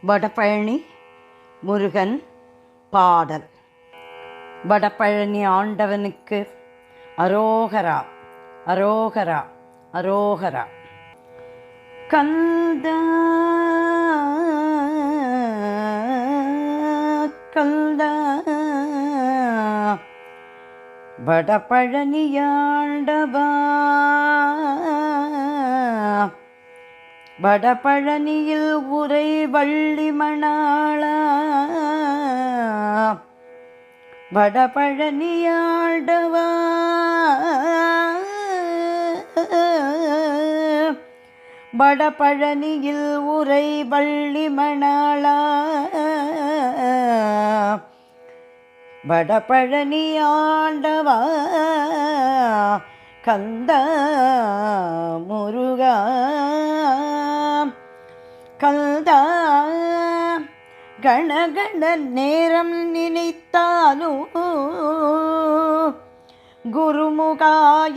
வடபழனி முருகன் பாடல். வடபழனி ஆண்டவனுக்கு அரோகரா அரோகரா அரோகரா. கந்தா கந்தா வடபழனியாண்டவா, வடபழனியில் உரை வள்ளி மணாளா, வடபழனியாண்டவா, வடபழனியில் உரை வள்ளி மணாளா, வடபழனியாண்டவா, கந்தா முருகா. கந்தா கணகண நேரம் நினைத்தாலும் குருமுகா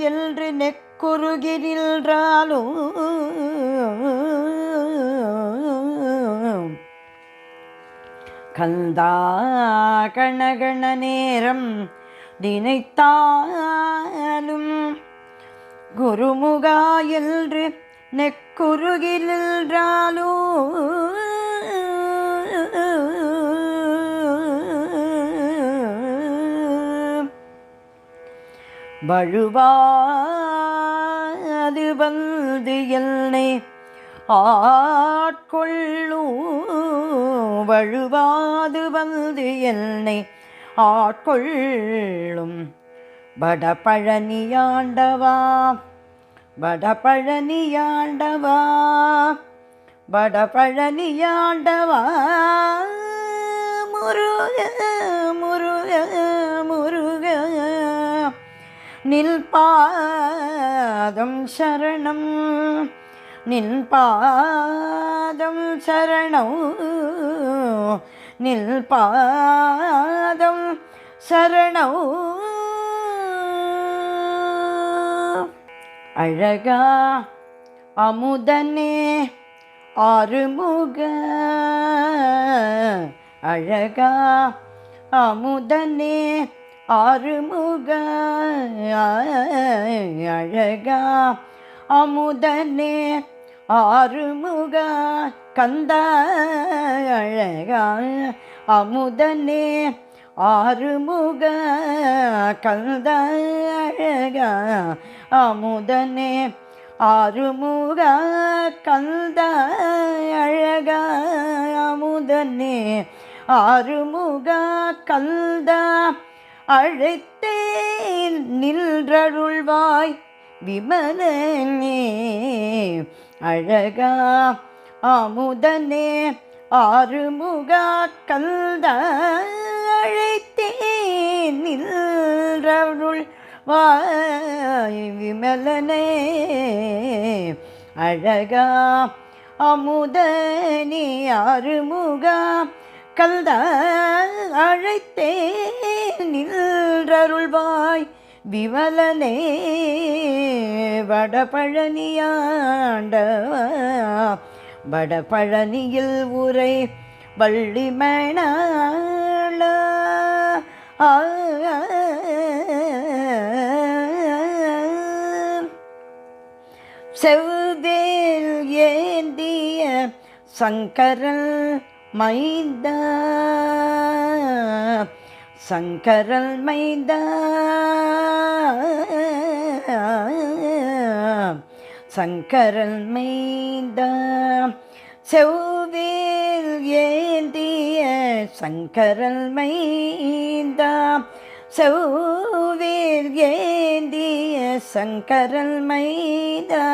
என்று நெக்குருகி நின்றாலும் கந்தா கணகண நேரம் நினைத்தாலும் குருமுகா என்று நெக்குருகி நின்றாலும் வழுவாது வந்து என்னை ஆட்கொள்ளும், வழுவாது வந்து என்னை ஆட்கொள்ளும் வடபழனியாண்டவா, வடபழனியாண்டவா, வடபழனியாண்டவா, முருக முருக முருக. நின் பாதம் சரணம், நின் பாதம் சரணம், நின் பாதம் சரணம். அழகா அமுதனே ஆறுமுக, அழகா அமுதனே ஆறுமுக, அழகா அமுதனே ஆறுமுக. கந்தா அழகா அமுதனே ஆறுமுக, கந்தா அழகா அமுதனே ஆறுமுக, கந்தா அழகா அமுதனே ஆறுமுக. கந்தா அழைத்தேன் நின்றருள்வாய் விமலனே, அழகா அமுதனே ஆறுமுக, கந்தா அழைத்தேன் நின்றருள்வாய் விமலனே, அழகா அமுதனே ஆறுமுக, கந்தா அழைத்தேன் நின்றருள்வாய் விமலனே, வடபழனியாண்டவா, வடபழனியில் உரை வள்ளி மணாளா. செவ்வேல் ஏந்திய சங்கரன் மைந்தா, சங்கரன் மைந்தா, சங்கரன் மைந்தா. செவ்வேல் ஏந்திய சங்கரன் மைந்தா, செவ்வேல் ஏந்திய சங்கரன் மைந்தா.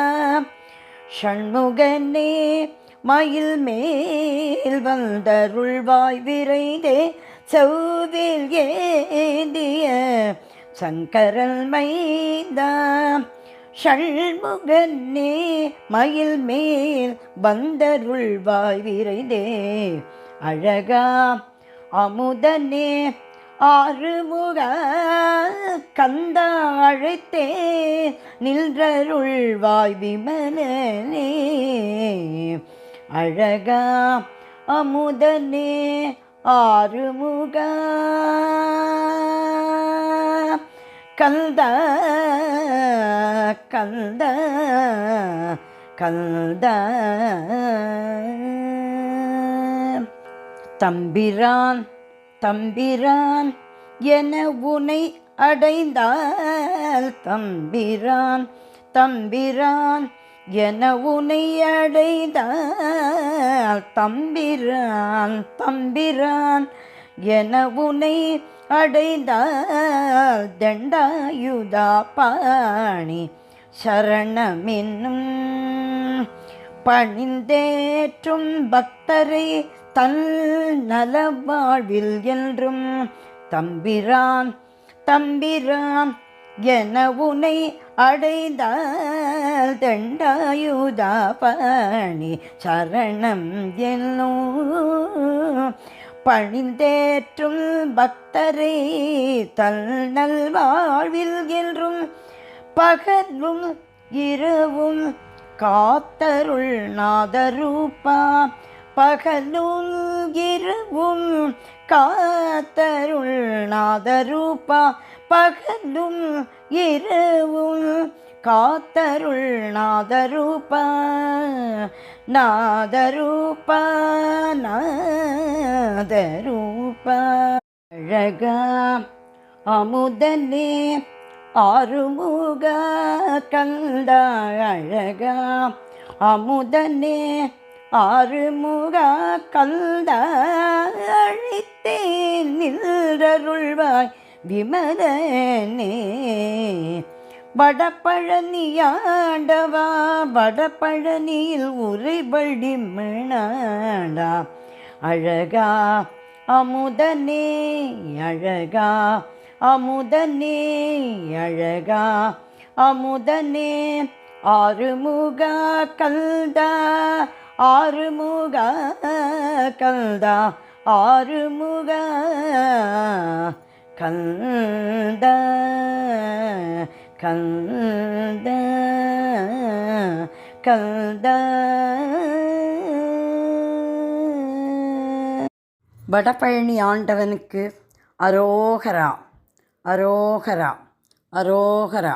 ஷண்முகனே மயில் மேல் வந்தருள்வாய் விரைந்தே, செவ்வேல் ஏந்திய சங்கரன் மைந்தா. ஷண்முகனே மயில் மேல் வந்தருள்வாய் விரைந்தே, அழகா அமுதனே ஆறுமுக, கந்தா அழைத்தே நின்றருள்வாய் விமலனே, அழகா அமுதனே ஆறுமுக கந்த கந்த கந்த தம்பிரான் தம்பிரான் என உனை அடைந்தால் தம்பிரான் தம்பிரான் என உனை அடைந்தால் தம்பிரான் தம்பிரான் என உனை அடைந்தால் தண்டாயுதா பாணி சரணமென்னும் பணிந்தேற்றும் பக்தரை தன் நலவாழ்வில் என்றும் தம்பிரான் தம்பிரான் என உனை அடைந்தால் தண்டாயுதா பணி சரணம் என்னும் பணிந்தேற்றும் பக்தரை தன் நல்வாழ்வில் என்றும் பகலும் இரவும் காத்தருள் நாதரூபா பகலும் இரவும் காத்தருள் நாதரூபா பகலும் இரவும் காத்தருள் நாதரூபா நாதரூபா நாதரூபா அழகா அமுதனே ஆறுமுக கந்த அழகா அமுதனே ஆறுமுக கந்த அழைத்தேன் நின்றருள்வாய் விமலனே வடபழனியாண்டவா வடபழனியில் உரைபடி மிணாடா அழகா அமுதனே அழகா அமுதனே அழகா அமுதனே ஆறுமுக கல்தா ஆறுமுக கல்தா ஆறுமுக கல்த கல்த கல்த வடபழனி ஆண்டவனுக்கு அரோகரா அரோகரா அரோகரா.